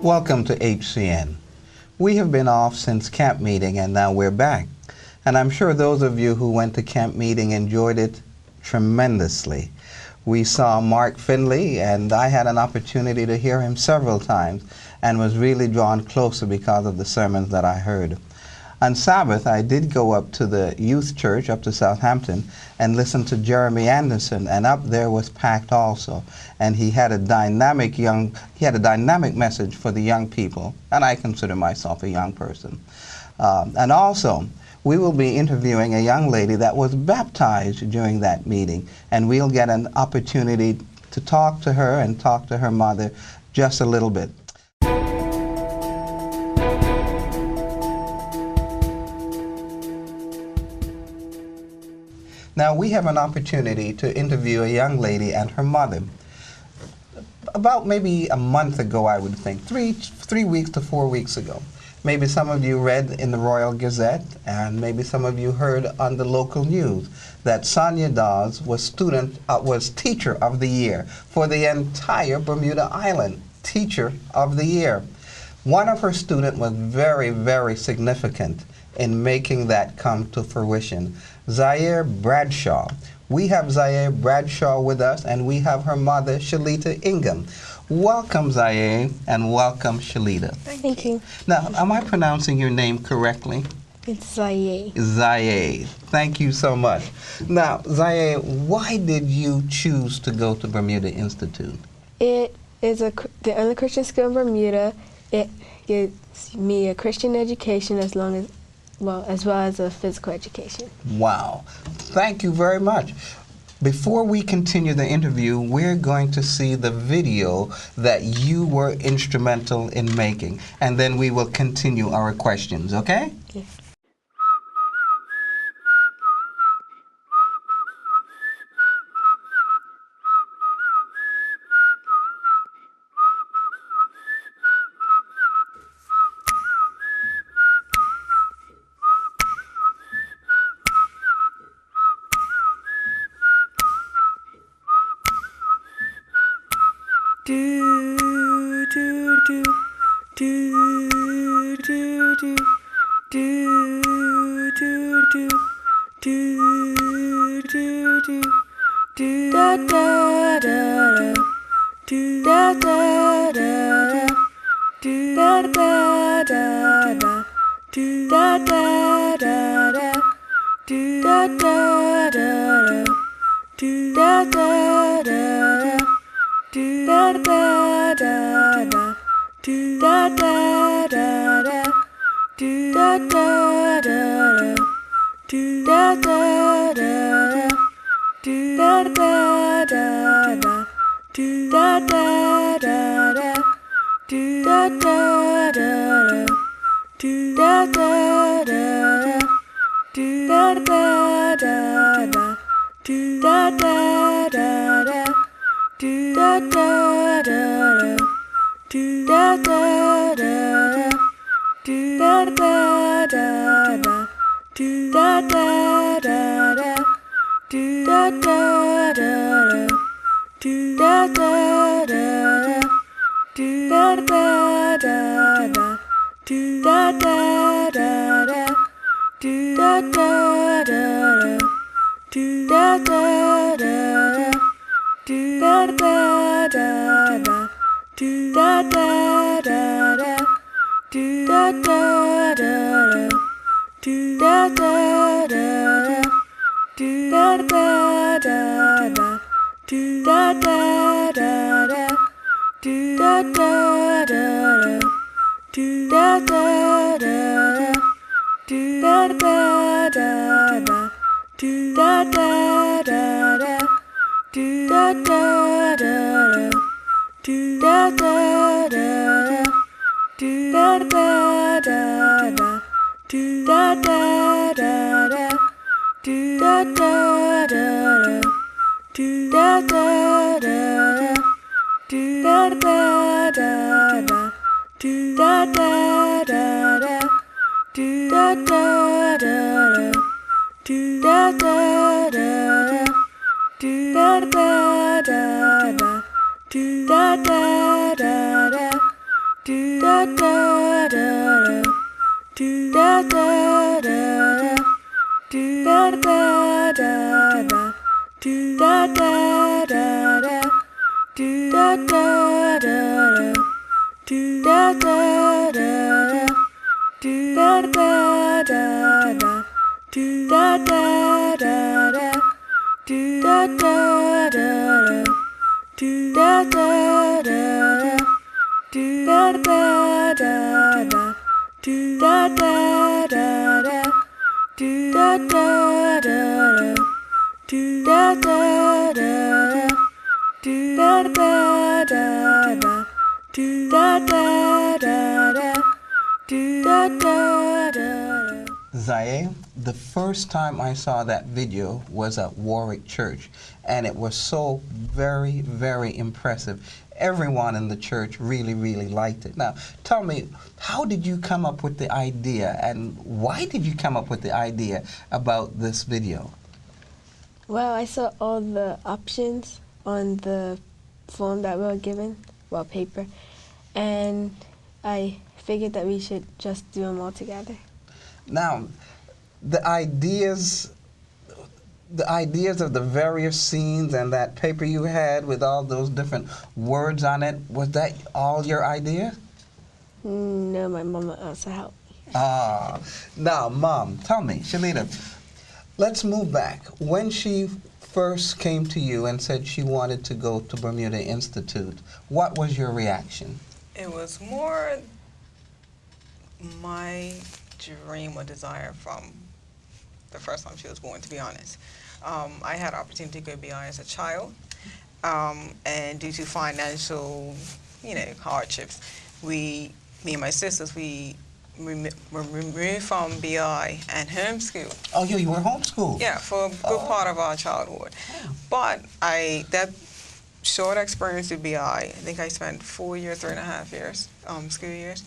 Welcome to HCN. We have been off since camp meeting and now we're back. And I'm sure those of you who went to camp meeting enjoyed it tremendously. We saw Mark Finley, and I had an opportunity to hear him several times and was really drawn closer because of the sermons that I heard. On Sabbath, I did go up to the youth church up to Southampton and listen to Jeremy Anderson, and up there was packed also. And he had a dynamic message for the young people, and I consider myself a young person. And also, we will be interviewing a young lady that was baptized during that meeting, and we'll get an opportunity to talk to her and talk to her mother just a little bit. Now, we have an opportunity to interview a young lady and her mother. About maybe a month ago, I would think, 3 weeks to 4 weeks ago. Maybe some of you read in the Royal Gazette, and maybe some of you heard on the local news that Sonia Dawes was Teacher of the Year for the entire Bermuda Island. Teacher of the Year. One of her students was very, very significant in making that come to fruition. Zaire Bradshaw. We have Zaire Bradshaw with us, and we have her mother, Shelita Ingam. Welcome, Zaire, and welcome, Shelita. Thank you. Now, am I pronouncing your name correctly? It's Zaire. Zaire. Thank you so much. Now, Zaire, why did you choose to go to Bermuda Institute? It is the only Christian school in Bermuda. It gives me a Christian education as well as a physical education. Wow. Thank you very much. Before we continue the interview, we're going to see the video that you were instrumental in making, and then we will continue our questions, okay? Yes. Zaire, the first time I saw that video was at Warwick Church, and it was so very, very impressive. Everyone in the church really, really liked it. Now, tell me, how did you come up with the idea, and why did you come up with the idea about this video? Well, I saw all the options on the form that we were given, well, paper, and I figured that we should just do them all together. Now, the ideas of the various scenes and that paper you had with all those different words on it, was that all your idea? No, my mama also helped me. Ah, now, Mom, tell me, Shelita, let's move back. When she first came to you and said she wanted to go to Bermuda Institute, what was your reaction? It was more my dream or desire from the first time she was born, to be honest. I had opportunity to go BI as a child, and due to financial, hardships, me and my sisters, we were removed from BI and homeschooled. Oh, you were homeschooled? Yeah, for a good part of our childhood. But that short experience with BI, I think I spent 4 years, 3.5 years, school years.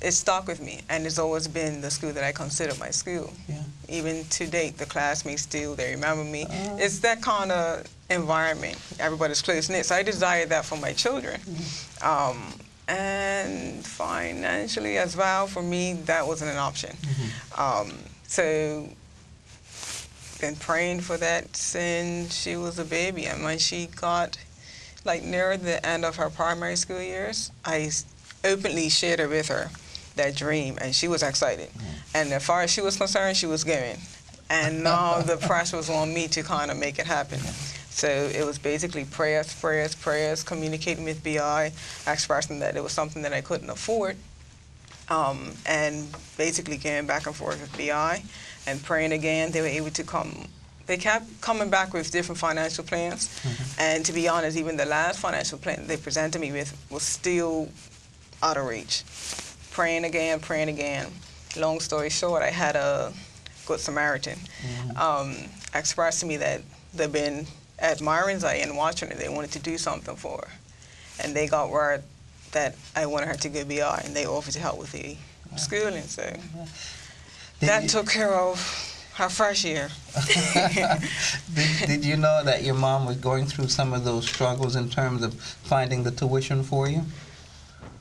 It stuck with me, and it's always been the school that I consider my school. Yeah. Even to date, the classmates still, they remember me. It's that kind of environment. Everybody's close-knit, so I desire that for my children. And financially as well, for me, that wasn't an option. So, been praying for that since she was a baby, and when she got, near the end of her primary school years, I openly shared it with her, that dream, and she was excited. And as far as she was concerned, she was going. And now the pressure was on me to kind of make it happen. So it was basically prayers, communicating with BI, expressing that it was something that I couldn't afford, and basically going back and forth with BI and praying again. They were able to come. They kept coming back with different financial plans, and to be honest, even the last financial plan they presented me with was still out of reach. Praying again. Long story short, I had a Good Samaritan expressed to me that they've been admiring Zaya and watching her. They wanted to do something for her. And they got word that I wanted her to go BI, and they offered to help with the schooling. So that took care of her first year. Did you know that your mom was going through some of those struggles in terms of finding the tuition for you?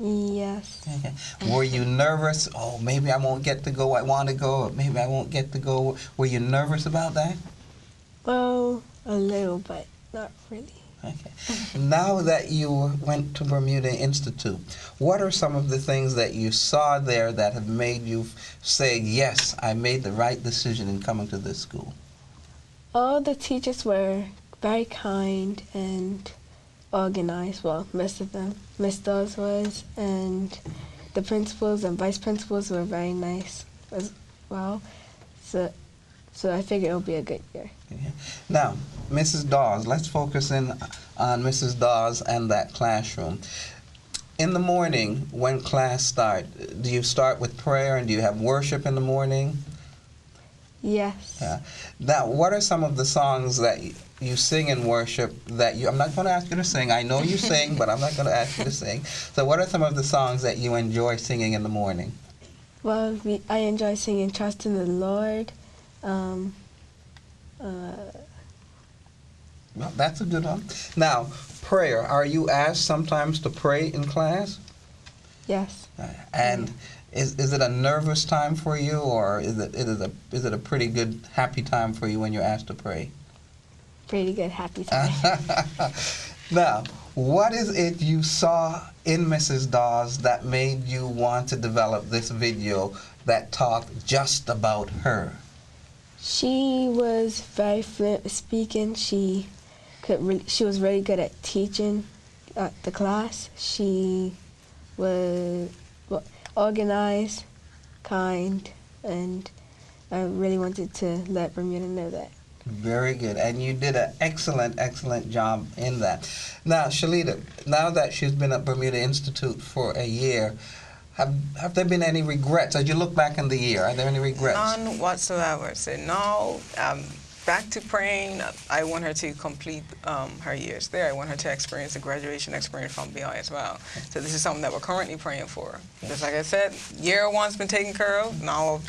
Yes. Okay. Were you nervous? Oh, maybe I won't get to go. I want to go. Or maybe I won't get to go. Were you nervous about that? Well, a little, but not really. Okay. Now that you went to Bermuda Institute, what are some of the things that you saw there that have made you say, yes, I made the right decision in coming to this school? All the teachers were very kind and organized. Well, most of them. Miss Dawes was, and the principals and vice principals were very nice as well. So I figured it would be a good year. Okay. Now, Mrs. Dawes, let's focus in on Mrs. Dawes and that classroom. In the morning, when class starts, do you start with prayer and do you have worship in the morning? Yes. Yeah. Now, what are some of the songs that you sing in worship that I'm not going to ask you to sing. I know you sing, but I'm not going to ask you to sing. So what are some of the songs that you enjoy singing in the morning? Well, I enjoy singing Trust in the Lord. Well, that's a good one. Now, prayer. Are you asked sometimes to pray in class? Yes. And is it a nervous time for you, or is it a pretty good, happy time for you when you're asked to pray? Pretty good, happy time. Now, what is it you saw in Mrs. Dawes that made you want to develop this video that talked just about her? She was very fluent speaking. She was really good at teaching the class. She was organized, kind, and I really wanted to let Bermuda know that. Very good, and you did an excellent, excellent job in that. Now, Shelita, now that she's been at Bermuda Institute for a year, have there been any regrets as you look back in the year? Are there any regrets? None whatsoever. So now, back to praying. I want her to complete her years there. I want her to experience a graduation experience from BI as well. So this is something that we're currently praying for. Just like I said, year one's been taken care of. Now,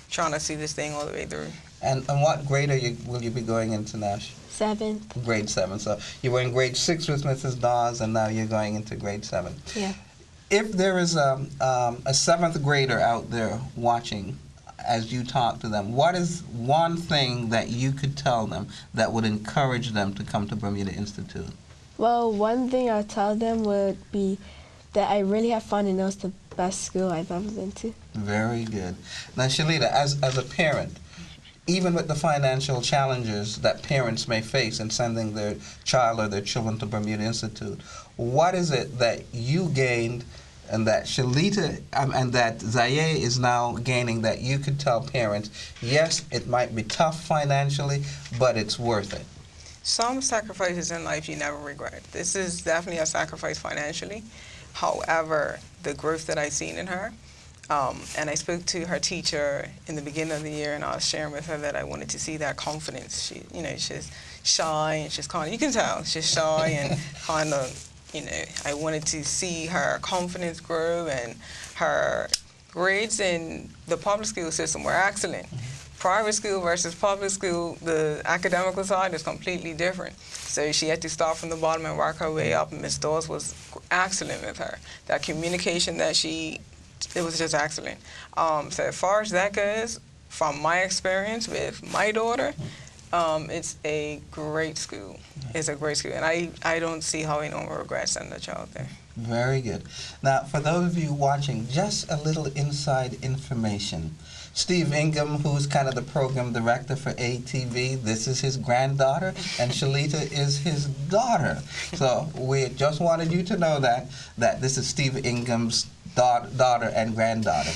trying to see this thing all the way through. And what grade will you be going into now? 7. Grade 7. So you were in grade 6 with Mrs. Dawes, and now you're going into grade 7. Yeah. If there is a 7th grader out there watching as you talk to them, what is one thing that you could tell them that would encourage them to come to Bermuda Institute? Well, one thing I'll tell them would be that I really have fun and it's the best school I've ever been to. Very good. Now, Shelita, as a parent, even with the financial challenges that parents may face in sending their child or their children to Bermuda Institute, what is it that you gained and that Shelita and that Zaye is now gaining that you could tell parents, yes, it might be tough financially, but it's worth it? Some sacrifices in life you never regret. This is definitely a sacrifice financially. However, the growth that I've seen in her, and I spoke to her teacher in the beginning of the year, and I was sharing with her that I wanted to see that confidence. She, she's shy and she's kind of, you can tell, she's shy and kind of, I wanted to see her confidence grow, and her grades in the public school system were excellent. Private school versus public school, the academical side is completely different. So she had to start from the bottom and work her way up, and Ms. Dawes was excellent with her. That communication that it was just excellent. So as far as that goes, from my experience with my daughter, it's a great school. It's a great school, and I don't see how anyone will regret sending a child there. Very good. Now, for those of you watching, just a little inside information. Steve Ingham, who's kind of the program director for ATV, this is his granddaughter, and Shelita is his daughter. So we just wanted you to know that this is Steve Ingham's daughter and granddaughter.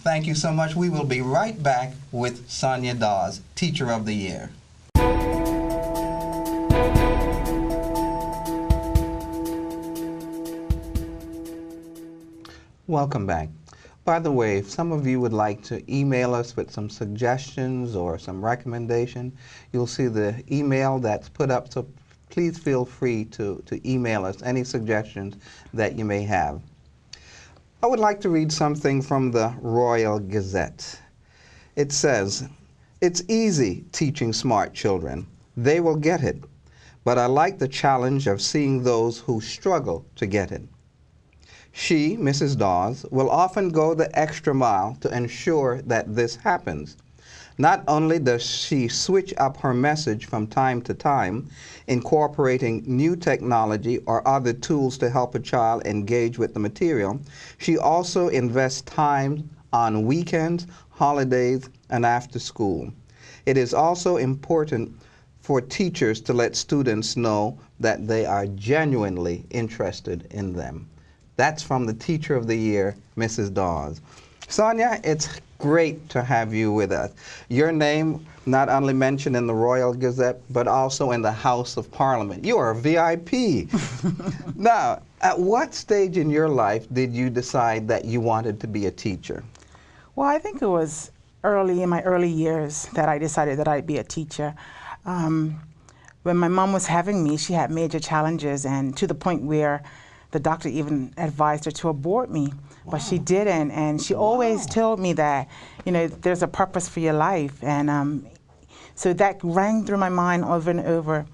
Thank you so much. We will be right back with Sonia Dawes, Teacher of the Year. Welcome back. By the way, if some of you would like to email us with some suggestions or some recommendation, you'll see the email that's put up, so please feel free to email us any suggestions that you may have. I would like to read something from the Royal Gazette. It says, "It's easy teaching smart children. They will get it. But I like the challenge of seeing those who struggle to get it. She, Mrs. Dawes, will often go the extra mile to ensure that this happens. Not only does she switch up her message from time to time, incorporating new technology or other tools to help a child engage with the material, she also invests time on weekends, holidays, and after school. It is also important for teachers to let students know that they are genuinely interested in them." That's from the Teacher of the Year, Mrs. Dawes. Sonia, it's great to have you with us. Your name not only mentioned in the Royal Gazette, but also in the House of Parliament. You are a VIP. Now, at what stage in your life did you decide that you wanted to be a teacher? Well, I think it was early in my early years that I decided that I'd be a teacher. When my mom was having me, she had major challenges, and to the point where the doctor even advised her to abort me, but she didn't. And she always told me that, there's a purpose for your life. And so that rang through my mind over and over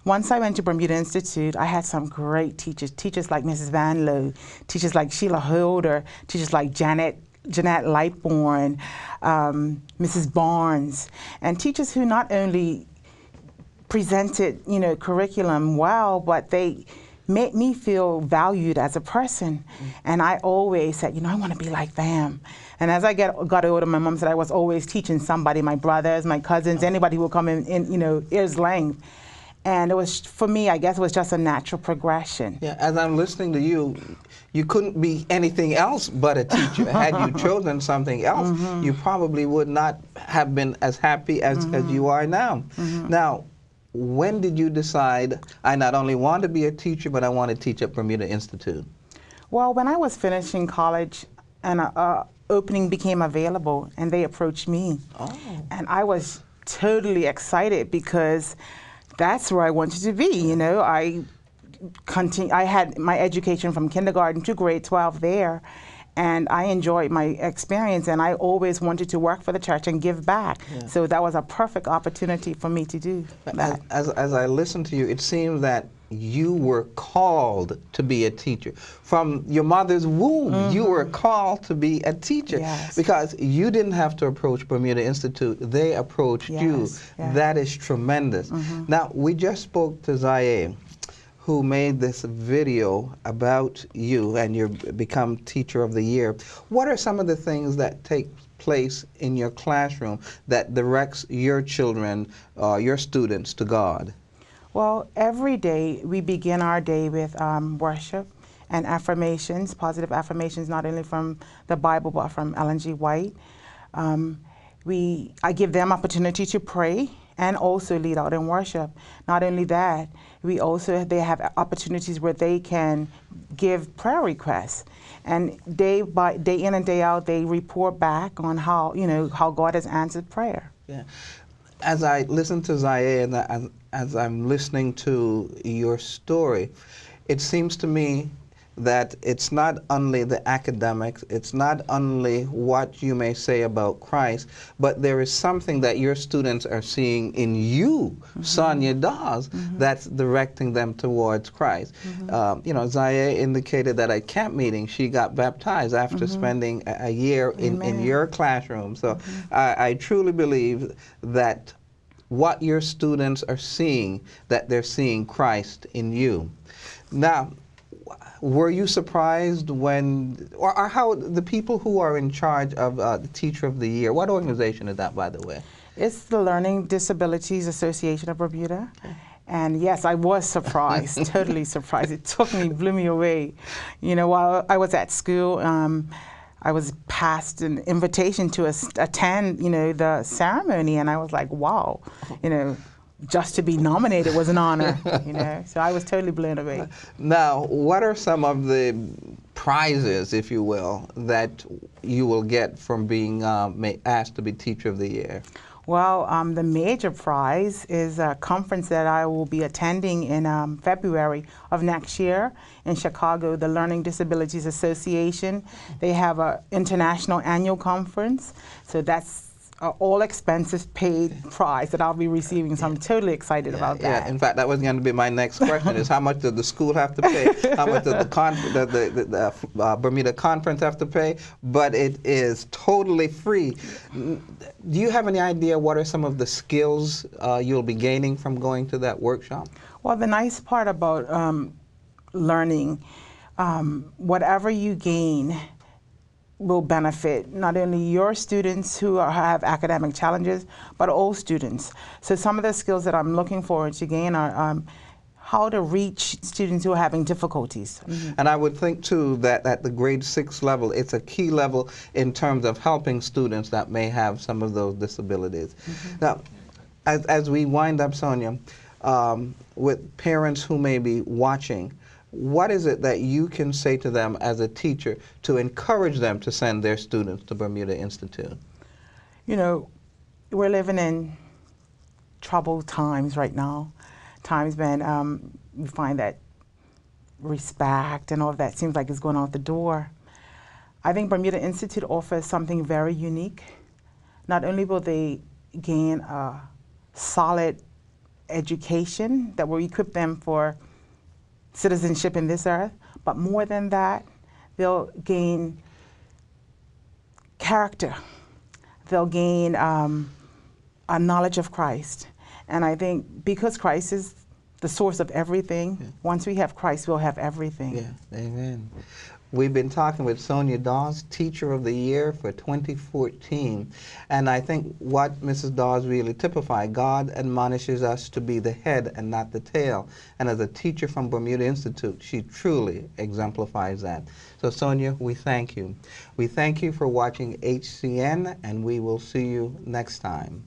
once I went to Bermuda Institute, I had some great teachers, teachers like Mrs. Van Loo, teachers like Sheila Holder, teachers like Jeanette Lightbourne, Mrs. Barnes, and teachers who not only presented, curriculum well, but they made me feel valued as a person. And I always said, I want to be like them. And as I got older, my mom said I was always teaching somebody, my brothers, my cousins, anybody who would come in ear's length. And it was, for me, I guess it was just a natural progression. Yeah, as I'm listening to you, you couldn't be anything else but a teacher. Had you chosen something else, you probably would not have been as happy as you are now. Now, when did you decide, I not only want to be a teacher, but I want to teach at Bermuda Institute? Well, when I was finishing college and an opening became available and they approached me. Oh. And I was totally excited because that's where I wanted to be. I had my education from kindergarten to grade 12 there, and I enjoyed my experience, and I always wanted to work for the church and give back. Yeah. So that was a perfect opportunity for me to do that. As I listen to you, it seems that you were called to be a teacher. From your mother's womb, you were called to be a teacher. Yes. Because you didn't have to approach Bermuda Institute, they approached you. Yes. That is tremendous. Now, we just spoke to Zaire, who made this video about you and you become Teacher of the Year. What are some of the things that take place in your classroom that directs your children, your students, to God? Well, every day we begin our day with worship and affirmations, positive affirmations, not only from the Bible but from Ellen G. White. I give them opportunity to pray and also lead out in worship. Not only that, they have opportunities where they can give prayer requests, and day in and day out they report back on how God has answered prayer. Yeah. As I listen to Zaire and as I'm listening to your story, it seems to me that it's not only the academics, it's not only what you may say about Christ, but there is something that your students are seeing in you, Sonia Dawes, that's directing them towards Christ. Zaire indicated that at camp meeting she got baptized after spending a year in your classroom. So I truly believe that what your students are seeing, that they're seeing Christ in you. Now, were you surprised when, or how the people who are in charge of the Teacher of the Year, what organization is that, by the way? It's the Learning Disabilities Association of Bermuda. Okay. And yes, I was surprised, totally surprised. It blew me away. While I was at school, I was passed an invitation to attend, the ceremony, and I was like, wow, just to be nominated was an honor, So I was totally blown away. Now, what are some of the prizes, if you will, that you will get from being asked to be Teacher of the Year? Well, the major prize is a conference that I will be attending in February of next year in Chicago, the Learning Disabilities Association. They have an international annual conference, so that's all expenses paid prize that I'll be receiving, so I'm totally excited about that. Yeah, in fact, that was going to be my next question, is how much does the school have to pay? How much does the Bermuda Conference have to pay? But it is totally free. Do you have any idea what are some of the skills you'll be gaining from going to that workshop? Well, the nice part about learning, whatever you gain will benefit not only your students who have academic challenges, but all students. So some of the skills that I'm looking forward to gain are how to reach students who are having difficulties. And I would think, too, that at the grade 6 level, it's a key level in terms of helping students that may have some of those disabilities. Now, as we wind up, Sonia, with parents who may be watching, what is it that you can say to them as a teacher to encourage them to send their students to Bermuda Institute? We're living in troubled times right now. Times when we find that respect and all of that seems like it's going out the door. I think Bermuda Institute offers something very unique. Not only will they gain a solid education that will equip them for citizenship in this earth, but more than that, they'll gain character. They'll gain a knowledge of Christ. And I think because Christ is the source of everything, once we have Christ, we'll have everything. Yeah, amen. We've been talking with Sonia Dawes, Teacher of the Year for 2014. And I think what Mrs. Dawes really typified, God admonishes us to be the head and not the tail. And as a teacher from Bermuda Institute, she truly exemplifies that. So Sonia, we thank you. We thank you for watching HCN, and we will see you next time.